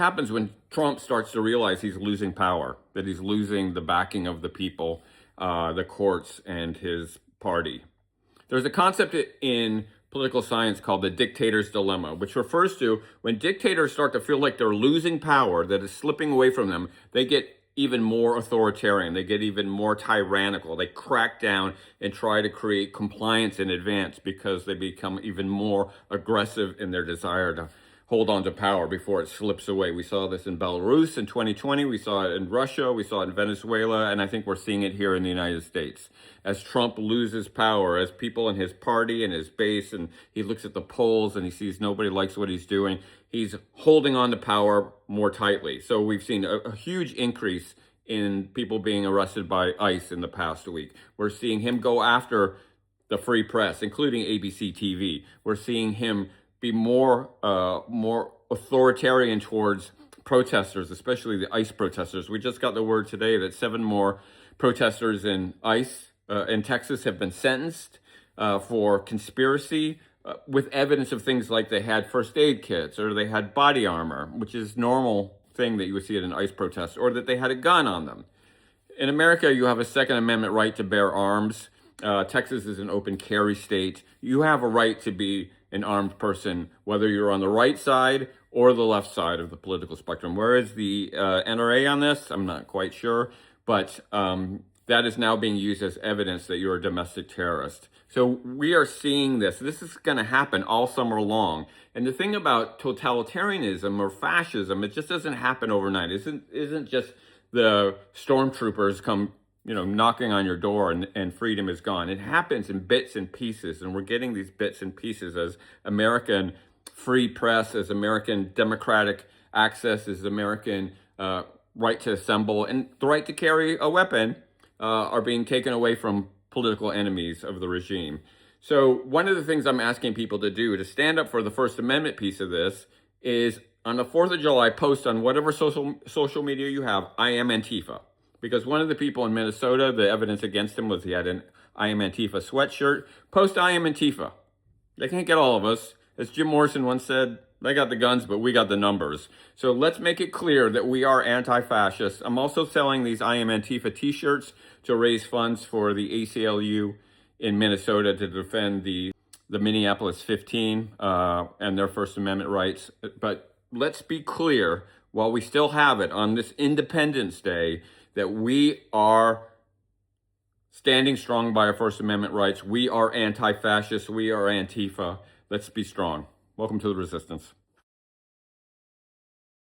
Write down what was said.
Happens when Trump starts to realize he's losing power, that he's losing the backing of the people, the courts, and his party. There's a concept in political science called the dictator's dilemma, which refers to when dictators start to feel like they're losing power, that is slipping away from them, they get even more authoritarian, they get even more tyrannical, they crack down and try to create compliance in advance because they become even more aggressive in their desire to hold on to power before it slips away. We saw this in Belarus in 2020, we saw it in Russia, we saw it in Venezuela, and I think we're seeing it here in the United States. As Trump loses power, as people in his party and his base, and he looks at the polls and he sees nobody likes what he's doing, he's holding on to power more tightly. So we've seen a huge increase in people being arrested by ICE in the past week. We're seeing him go after the free press, including ABC TV. We're seeing him be more authoritarian towards protesters, especially the ICE protesters. We just got the word today that 7 more protesters in ICE in Texas have been sentenced for conspiracy with evidence of things like they had first aid kits or they had body armor, which is normal thing that you would see at an ICE protest, or that they had a gun on them. In America, you have a Second Amendment right to bear arms. Texas is an open carry state. You have a right to be an armed person, whether you're on the right side or the left side of the political spectrum. Where is the NRA on this? I'm not quite sure, but that is now being used as evidence that you're a domestic terrorist. So we are seeing this. This is going to happen all summer long. And the thing about totalitarianism or fascism, it just doesn't happen overnight. It isn't just the stormtroopers come knocking on your door and freedom is gone. It happens in bits and pieces, and we're getting these bits and pieces as American free press, as American democratic access, as American right to assemble, and the right to carry a weapon are being taken away from political enemies of the regime. So one of the things I'm asking people to do to stand up for the First Amendment piece of this is on the 4th of July, post on whatever social media you have, I am Antifa. Because one of the people in Minnesota, the evidence against him was he had an I am Antifa sweatshirt. Post I am Antifa. They can't get all of us. As Jim Morrison once said, they got the guns, but we got the numbers. So let's make it clear that we are anti-fascist. I'm also selling these I am Antifa t-shirts to raise funds for the ACLU in Minnesota to defend the Minneapolis 15 and their First Amendment rights. But let's be clear, while we still have it on this Independence Day, that we are standing strong by our First Amendment rights. We are anti-fascist. We are Antifa. Let's be strong. Welcome to the resistance.